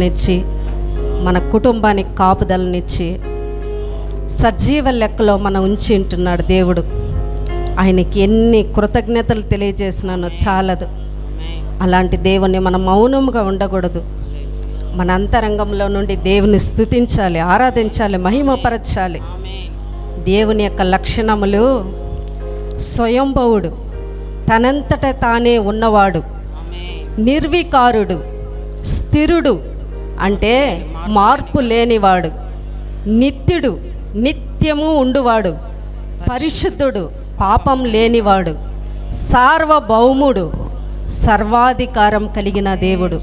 నిచ్చి మన కుటుంబానికి కాపుదలనిచ్చి సజీవ లెక్కలో మనం ఉంచి ఉంటున్నాడు దేవుడు. ఆయనకి ఎన్ని కృతజ్ఞతలు తెలియజేసినానో చాలదు. అలాంటి దేవుణ్ణి మనం మౌనంగా ఉండకూడదు. మన అంతరంగంలో నుండి దేవుని స్తుతించాలి, ఆరాధించాలి, మహిమపరచాలి. దేవుని యొక్క లక్షణములు స్వయంభవుడు, తనంతట తానే ఉన్నవాడు, నిర్వికారుడు, స్థిరుడు అంటే మార్పు లేనివాడు, నిత్యుడు, నిత్యము ఉండువాడు, పరిశుద్ధుడు, పాపం లేనివాడు, సార్వభౌముడు, సర్వాధికారం కలిగిన దేవుడు.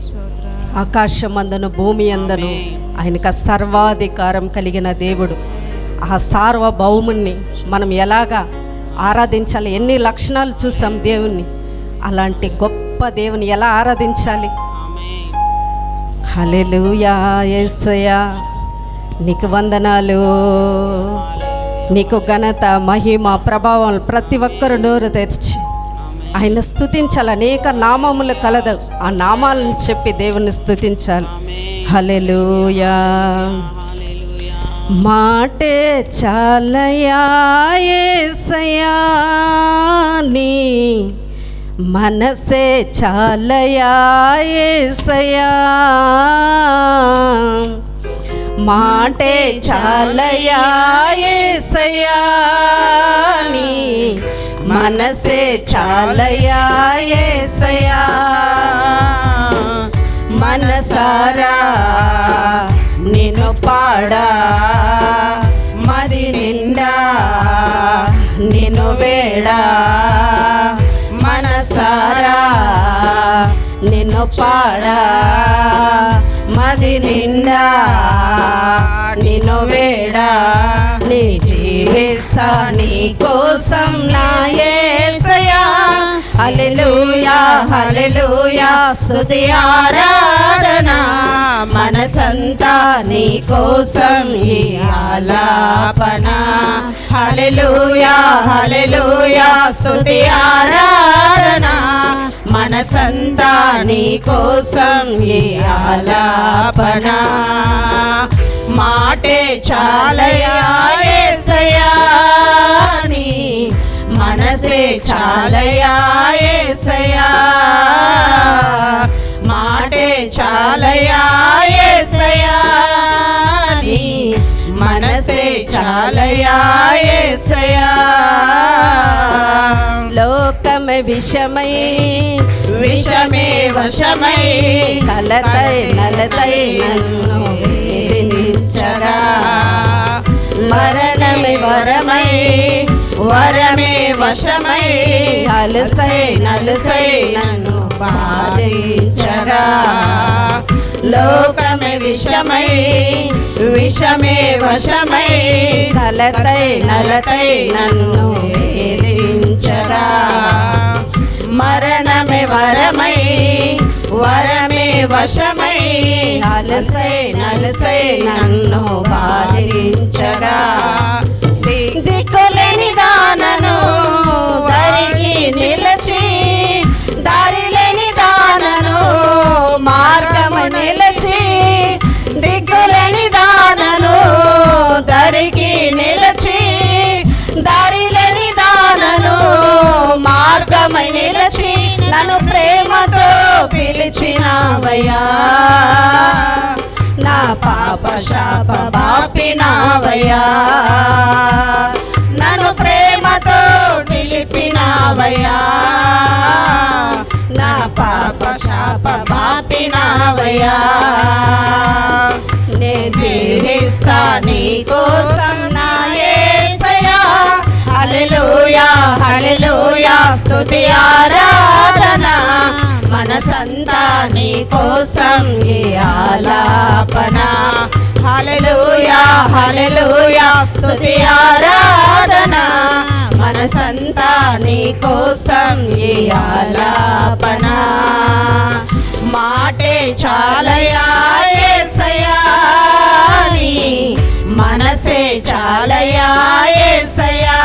ఆకాశమందును భూమి అందును ఆయనకు సర్వాధికారం కలిగిన దేవుడు. ఆ సార్వభౌముణ్ణి మనం ఎలాగా ఆరాధించాలి? ఎన్ని లక్షణాలు చూసాం దేవుణ్ణి. అలాంటి గొప్ప దేవుని ఎలా ఆరాధించాలి? హల్లెలూయా యేసయ్యా, నీకు వందనాలు, నీకు ఘనత, మహిమ, ప్రభావం. ప్రతి ఒక్కరు నోరు తెరిచి ఆయన స్తుతించాలి. అనేక నామములు కలదు, ఆ నామాలను చెప్పి దేవుని స్తుతించాలి. హల్లెలూయా. మాటే చాలయా యేసయ్యా, నీ మనసే చాలయా యేసయ్యా, మాటే చాలయా యేసయ్యా, నీ మనసే చాలయా యేసయ్యా, మనసారా నిన్ను పాడా, మది నిండా నిన్ను వేడా, మనసారా నిన్ను పాడా, మది నిండా నిన్ను వేడా, నీ జీవిస్తా నీ కోసం నా యేసయ్యా. హల్లెలూయా హల్లెలూయా, స్తుతి ఆరాధన, మనసంతా నీ కోసం ఈ ఆలాపన. హల్లెలూయా హల్లెలూయా, స్తుతి ఆరాధన, మనసంతా నీ కోసం ఈ ఆలాపన. మాటే చాలయా యేసయ్యా, నీ మనసే చాలయా యేసయ్యా, మాటే చాలయా యేసయ్యా, నీ మనసే చాలయా యేసయ్యా. లోకమే విషమై విషమే వశమై, కలతై నలతై నన్ను వేధించగా, మరణమే వరమై వరమే వశమై, అలసై నలసై నన్ను బాధించగా, లోకమే విషమై విషమే వశమై, కలతై నలతై నన్ను వేధించగా, మరణమే వరమై వరమే వశమై, అలసై నలసై నన్ను బాధించగా, దిక్కులేని దానను దరికి నిలచి, దారిలేని దానను మార్గము నిలచి, దిక్కులేని దానను దరికి నిలచి, దారిలేని దానను మార్గమై నిలచి, నన్ను ప్రేమతో పిలిచినావయ్యా, నా పాప శాప బాపినావయ్యా, నన్ను ప్రేమతో పిలిచినావయ్యా, నా పాప శాప బాపినావయ్యా, నే జీవిస్తా నీ కోసం నా యేసయ్యా. హల్లెలూయా హల్లెలూయా, స్తుతి ఆరాధన, మనసంతా నీ కోసం ఈ ఆలాపన. హల్లెలూయా హల్లెలూయా, స్తుతి ఆరాధన, మనసంతా నీ కోసం ఈ ఆలాపన. మాటే చాలయా యేసయ్యా, నీ మనసే చాలయా యేసయ్యా,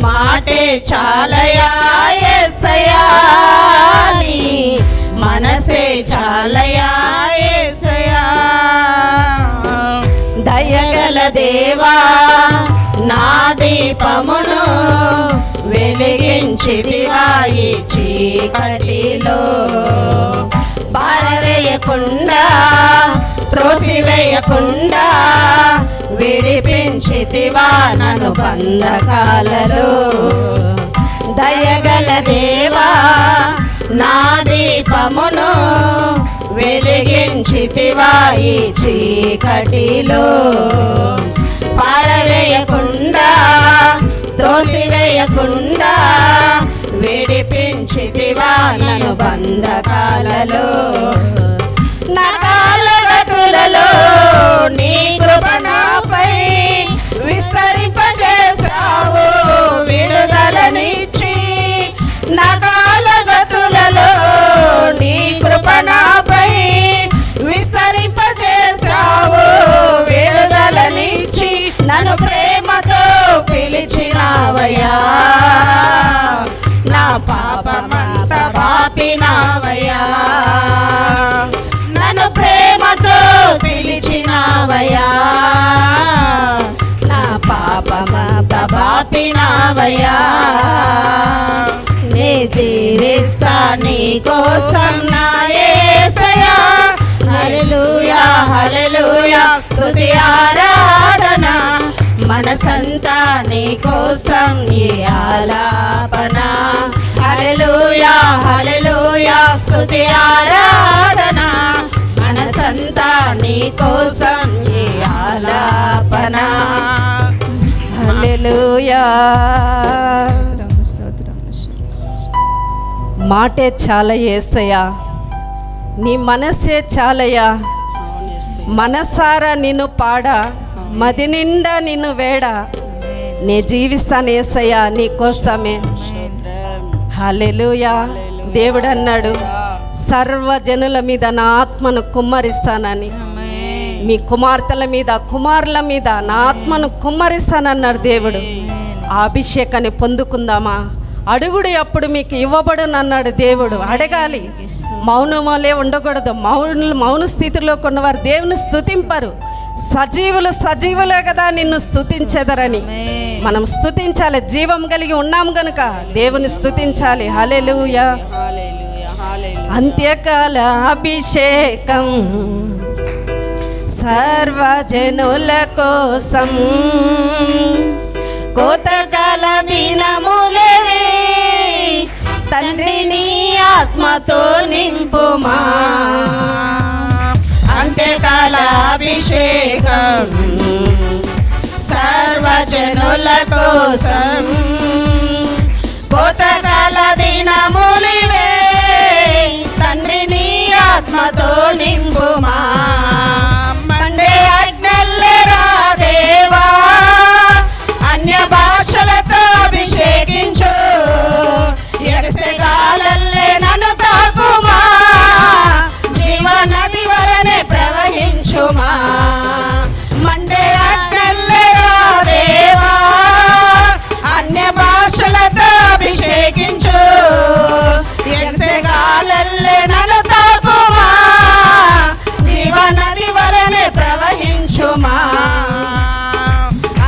మాటే చాలయా యేసయ్యా, నీ మనసే చాలయా విడిపించితివా ఈ చీకటిలో. పారవేయకుండా త్రోసివేయకుండా విడిపించితివా నన్ను బంధకాలలో. దయగల దేవా నా దీపమును వెలిగించితివా ఈ చీకటిలో. పారవేయకుండా త్రోసివేయకుండా విడిపించితివా నన్ను బంధకాలలో. నా కాలగతులలో నీ కృప నాపై విస్తరింపజేసావు విడుదలనిచ్చి. నా కాలగతులలో నీ కృప నాపై విస్తరింపజేసావు విడుదలనిచ్చి. నన్ను ప్రేమతో పిలిచినావయ్యా, నా పాపమంత బాపినావయ్యా. నన్ను ప్రేమతో పిలిచినావయ్యా, నా పాపమంత బాపినావయ్యా. నే జీవిస్తా నీ కోసం నా యేసయ్యా. హల్లెలూయా హల్లెలూయా స్తుతి ఆరాధన. మనసంతా నీ కోసం ఈ ఆలాపన. హల్లెలూయా హల్లెలూయా స్తుతి ఆరాధన. మనసంతా నీ కోసం ఈ ఆలాపన. హల్లెలూయా. మాటే చాలా యేసయ్యా, నీ మనసే చాలయ్యా. మనసారా నిన్ను పాడ, మది నిండా నిన్ను వేడ. నే జీవిస్తాను యేసయ్యా నీ కోసమే. హల్లెలూయా. దేవుడు అన్నాడు, సర్వజనుల మీద నా ఆత్మను కుమ్మరిస్తానని. మీ కుమార్తెల మీద కుమారుల మీద నా ఆత్మను కుమ్మరిస్తానన్నాడు దేవుడు. ఆ అభిషేకాన్ని పొందుకుందామా? అడుగుడు అప్పుడు మీకు ఇవ్వబడును అన్నాడు దేవుడు. అడగాలి, మౌనమోలే ఉండకూడదు. మౌన స్థితిలో కొన్నవారు దేవుని స్తుతింపరు. సజీవులే కదా నిన్ను స్తుతించెదరని. మనం స్తుతించాలి. జీవం కలిగి ఉన్నాం గనుక దేవుని స్తుతించాలి. హల్లెలూయా. అంత్యకాల అభిషేకం సర్వజనుల కోసం. కోతకాల దినములేవే తండ్రి నీ ఆత్మతో నింపుమా. అంత్యకాల అభిషేకం సర్వజనుల కోసం. కోతకాల దినములివే తండ్రి నీ ఆత్మతో నింపుమా. మండే అగ్నల్లెరా దేవా, అన్య భాషలతో అభిషేకించు. ఎగసెగాలల్లే నన్ను తాకుమా, జీవనది వలనే ప్రవహించుమా. మండే అగ్నల్లెరా దేవా, అన్య భాషలతో అభిషేకించు. ఎగసెగాలల్లే నన్ను తాకుమా, జీవనది వలనే ప్రవహించుమా.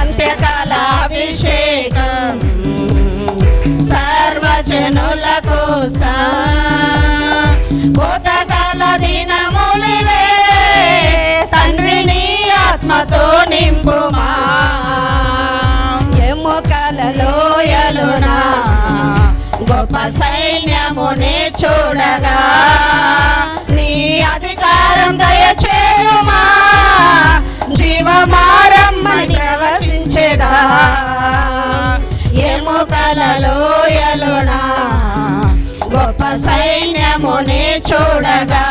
అంత్యకాల అభిషేకం సర్వజనుల కోసం. కోతకాల దినములివే తండ్రి నీ ఆత్మతో నింపుమా. ఎముకల లోయలునా గొప్ప సైన్యమునే చూడగా నీ అధికారం దయచేయుమా. జీవమారమ్మని ప్రవశించేదా. ఎముకల లోయలునా గొప్ప సైన్యమునే చూడగా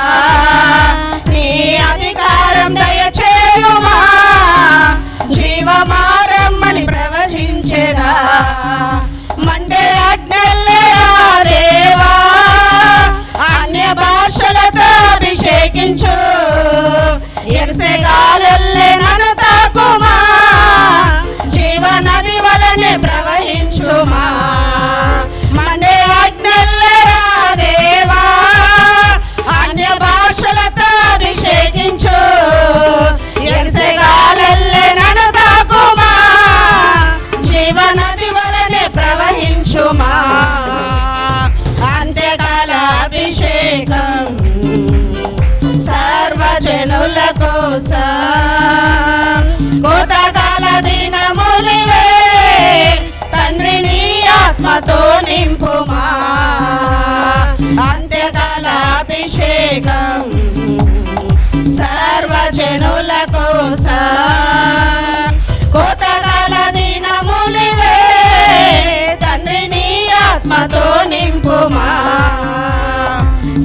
నీ అధికారం దయచేయుమా. జీవమారమ్మని ప్రవశించేదా. మండే అగ్నల్లెరా దేవా, అన్య భాషలతో అభిషేకించు. ఎగసెగాలల్లే నన్ను తాకుమా, జీవనది వలనే ప్రవహించుమా. మండే అగ్నల్లెరా దేవా, అన్య కోతకాల దినములివే తండ్రి నీ ఆత్మతో నింపుమా.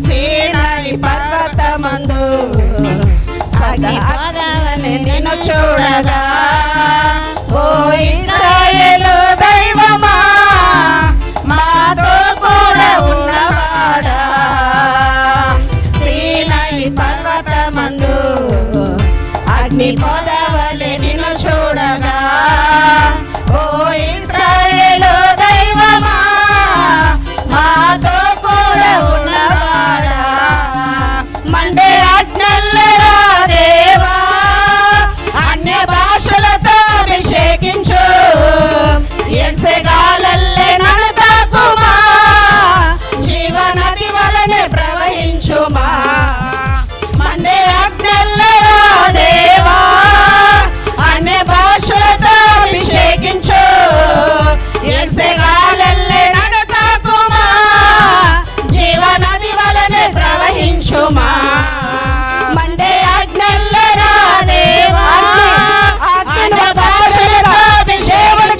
సీనాయి పర్వతమందు అగ్ని పొదవలె నిన్ను చూడగా ఓ ఇశ్రాయేలు దైవమా మాతో కూడా ఉన్నవాడా. సీనాయి పర్వతమందు అగ్ని పొదవలె నిన్ను చూడగా ఓ ఇశ్రాయేలు దైవమా మాతో కూడా ఉన్నవాడా. మండే ఆజ్ఞల్లరా దేవా అన్య భాషలతో అభిషేకించు. ఎసగాలల్లే నన్ను తాకుమా జీవనది వలనే ప్రవహించుమా. మండే ఆజ్ఞల్లరా దేవా అన్య భాషలతో అభిషేకించు. ఎసగాలల్లే నన్ను తాకుమా జీవనది వలనే ప్రవహించుమా. మండే ఆజ్ఞల్లరా దేవా అన్య భాషలతో అభిషేకించు.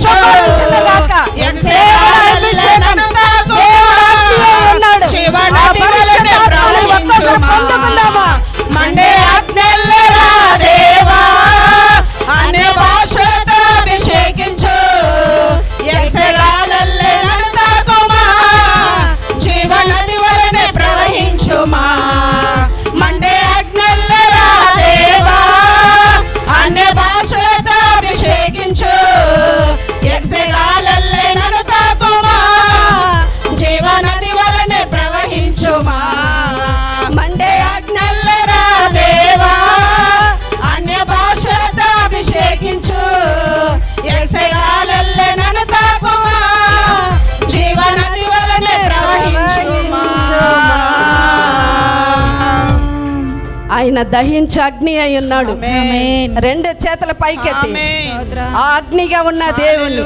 మండే ఆజ్ఞల్లరా దేవా అన్య భాషలతో అభిషేకించు. ఎసగాలల్లే నన్ను తాకుమా జీవనది వలనే ప్రవహించుమా. మండే ఆజ్ఞల్లరా దేవా అన్య భాషలతో అభిషేకించు. ఎసగాలల్లే నన్ను తాకుమా జీవనది వలనే ప్రవహించుమా. మండే ఆజ్ఞల్లరా దేవా అన్య భాషలతో అభిషేకించు. ఎసగాలల్లే నన్ను తాకుమా జీవనది వలనే ప్రవహించుమా. ఆయన దహించు అగ్ని అయి ఉన్నాడు. రెండు చేతుల పైకెత్తి ఆ అగ్నిగా ఉన్న దేవుణ్ణి,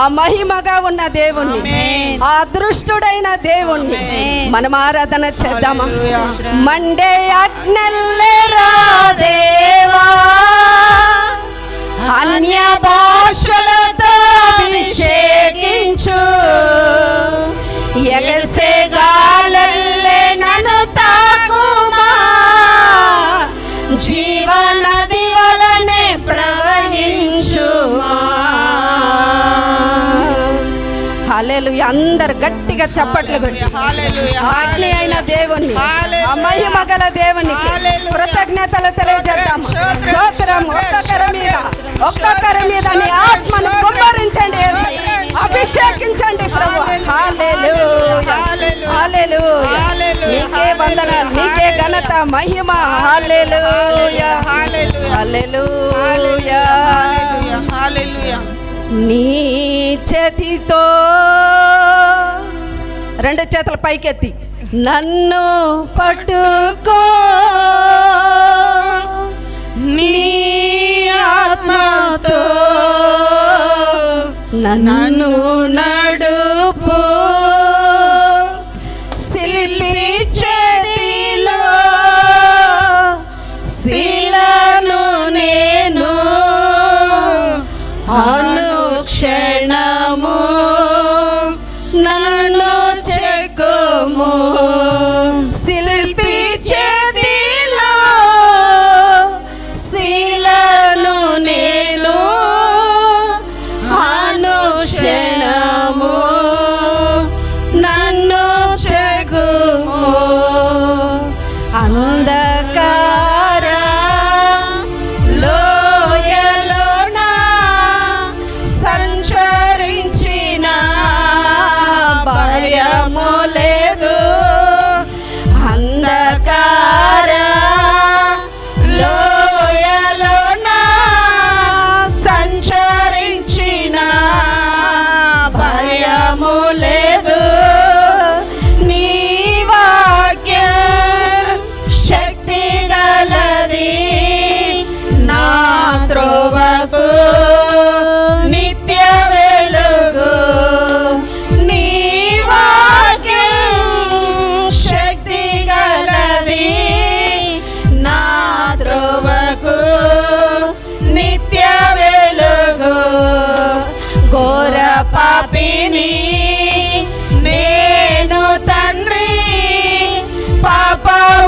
ఆ మహిమగా ఉన్న దేవుణ్ణి, ఆ అదృష్టుడైన దేవుణ్ణి మనం ఆరాధన చేద్దామా. మండే అగ్నెల్లెరా దేవా అన్య భాషలతో అభిషేకించు. ఎగసే గాలల్లే నన్ను తాకుమా జీవనది వలనే ప్రవహించుమా. హల్లెలూయా. అందరు గట్టిగా చప్పట్లు కొట్టి అగ్ని అయిన దేవుణ్ణి, ఆ మహిమ గల దేవునికి కృతజ్ఞతలు తెలియజేద్దాము. స్తోత్రం. ఒక్కొక్కరి మీద నీ ఆత్మను కుమ్మరించండి, అభిషేకించండి ప్రభు. హల్లెలూయా, హల్లెలూయా. నీకే వందనాలు, నీకే ఘనత, మహిమ. హల్లెలూయా, హల్లెలూయా. నీ చేతితో రెండు చేతుల పైకెత్తి నన్ను పట్టుకో, నీ ఆత్మతో నన్ను నడుపు. శిల్పి చేతిలో శిలను నేను అనుక్షణము నన్ను చెక్కుము. శిల్పి చేతిలో శిలను నేను అనుక్ష ఉంటిని నేను తండ్రి పాప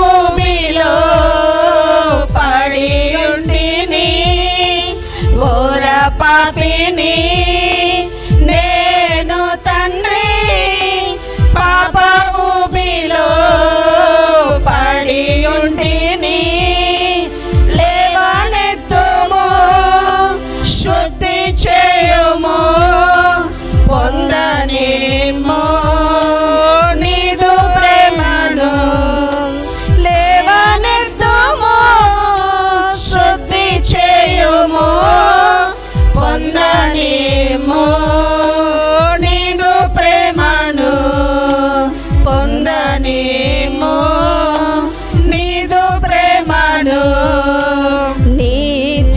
ఊబిలో పడి ఉంటిని ఘోర పాపిని నేను తండ్రి పాప ఊబిలో పడి ఉంటిని లేవనెత్తుము శుద్ధి చేయుము పొందనేమో నీదు ప్రేమను లేవనెత్తుము శుద్ధి చేయుము పొందనేమో నీదు ప్రేమను పొందనేమో నీదు ప్రేమను నీ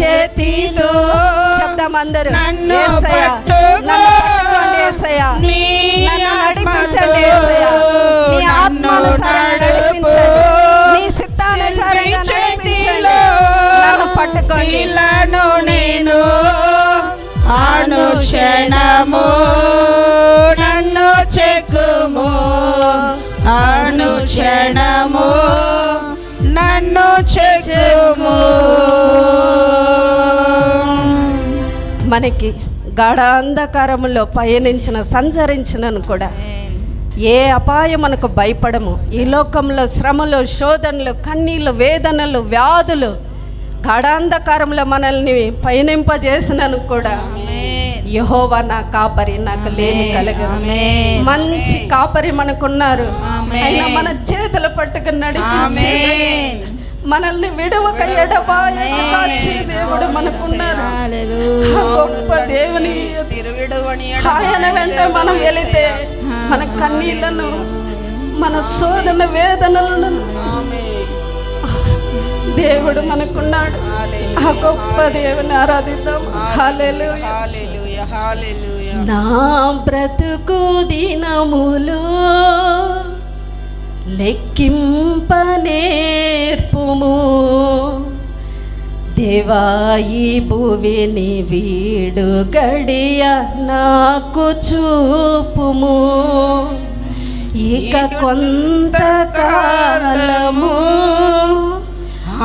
చేతితో అందరూ నన్ను యేసయ్య, పట్టుకో, నన్ను పట్టుకోండి యేసయ్య. నీ నన్ను నడిపించండి ఆత్మతో యేసయ్య. నీ ఆత్మానుసారంగా నడిపించండి. నీ చిత్తానుసారంగా నడిపించండి. నన్ను పట్టుకోండి. శిలను నేను అనుక్షణము నన్ను చెక్కుము అనుక్షణము నన్ను చెక్కుము. మనకి గాఢాంధకారములో సంచరించినను కూడా ఏ అపాయం మనకు భయపడము. ఈ లోకంలో శ్రమలు, శోధనలు, కన్నీళ్ళు, వేదనలు, వ్యాధులు గాఢాంధకారంలో మనల్ని పయనింపజేసినను కూడా యెహోవా నా కాపరి, నాకు లేమి కలగదు. మంచి కాపరి మనకున్నారు. ఆయన మన చేతులు పట్టుకుని నడిపించి మనల్ని విడవక ఎడబాయక కాచే దేవుడు మనకున్నారు. ఆ గొప్ప దేవుని ఆయన వెంట మనం వెళితే మన కన్నీళ్లను, మన శోధన వేదనలను దేవుడు మనకున్నాడు. ఆ గొప్ప దేవుని ఆరాధిద్దాం. హల్లెలూయా. నా బ్రతుకు దినములు లెక్కింపనేర్పుము దేవా, ఈ భువిని వీడు గడియ నాకు చూపుము. ఇక కొంతకాలము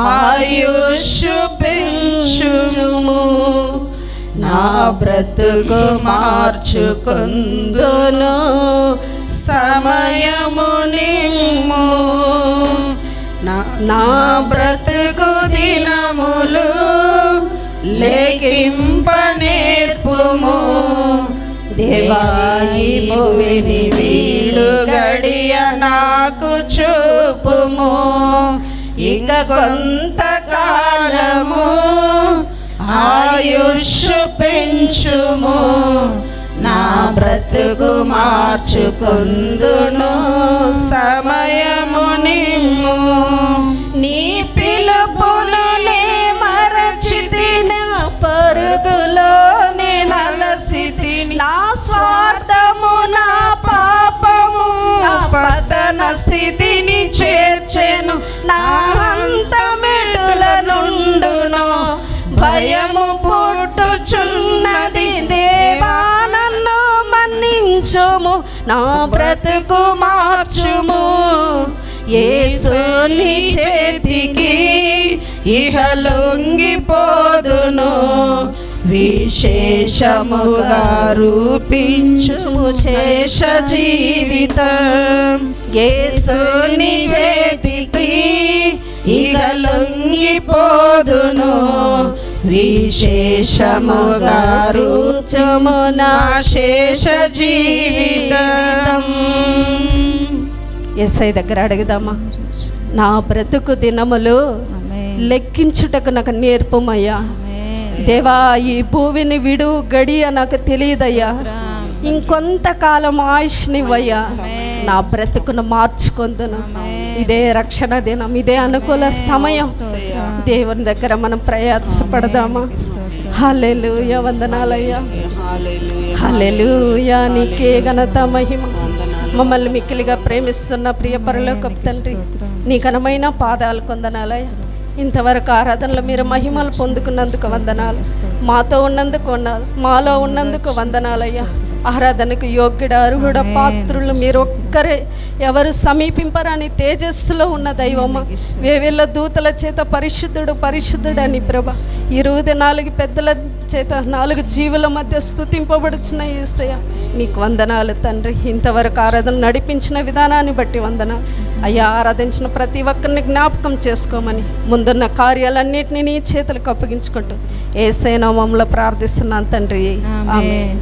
ఆయుష్షు పెంచుము నా బ్రతుకు మార్చుకుందును సమయము నిమ్ము నా బ్రతుకు దినములు లెక్కింపనేర్పుము దేవా, ఈ భువిని వీడు గడియ నాకు చూపుము. ఇక కొంతకాలము ఆయుష్షు పెంచుము నా బ్రతుకు మార్చుకుందును సమయము నిమ్ము. నీ పిలుపునులే మరచితి, నా పరుగులోనే నలసితి, నా స్వార్థము నా పాపము పతన స్థితిని చేర్చెను. నా అంతమెటుల నుండును భయము పుట్టుచున్నది. దేవా, నన్ను మన్నించుము, నా బ్రతుకు మార్చుము. యేసుని చేతికి ఇహ లొంగిపోదును, విశేషముగా రూపించుము శేష జీవితం. యేసుని చేతికి ఇక లొంగిపోదును, విశేషముగా రూచుము నా శేష జీవితం. యేసయ్య దగ్గర అడుగుదామా? నా బ్రతుకు దినములు లెక్కించుటకు నాకు నేర్పుమయ్యా. దేవా, ఈ భూమిని విడు గడియ నాకు తెలియదయ్యా. ఇంకొంతకాలం ఆయుష్నివ్వయ్యా. నా బ్రతుకును మార్చుకొందును. ఇదే రక్షణ దినం, ఇదే అనుకూల సమయం. దేవుని దగ్గర మనం ప్రయాసపడదామా? హల్లెలూయా. వందనాలయ్యా. హల్లెలూయా. నీకే ఘనత మహిమ. మమ్మల్ని మిక్కిలిగా ప్రేమిస్తున్న ప్రియ పరలోకపు తండ్రి, నీ ఘనమైన పాదాలు కొందనాలయ్యా. ఇంతవరకు ఆరాధనలో మీరు మహిమలు పొందుకున్నందుకు వందనాలు. మాతో ఉన్నందుకు మాలో ఉన్నందుకు వందనాలయ్యా. ఆరాధనకు యోగ్యుడు అర్హుడ పాత్రులు మీరు ఒక్కరే, ఎవరు సమీపింపరాని తేజస్సులో ఉన్న దైవమా, వేవేళ్ళ దూతల చేత పరిశుద్ధుడు పరిశుద్ధుడు అని ప్రభ ఈ రోజు 4 పెద్దల చేత 4 జీవుల మధ్య స్తుతింపబడుచున్న యేసయ్య నీకు వందనాలు తండ్రి. ఇంతవరకు ఆరాధన నడిపించిన విధానాన్ని బట్టి వందనాలు అయ్యా. ఆరాధించిన ప్రతి ఒక్కరిని జ్ఞాపకం చేసుకోమని ముందున్న కార్యాలన్నింటినీ నీ చేతులకు అప్పగించుకుంటూ యేసయ్య నామములో ప్రార్థిస్తున్నాను తండ్రి. ఆమేన్.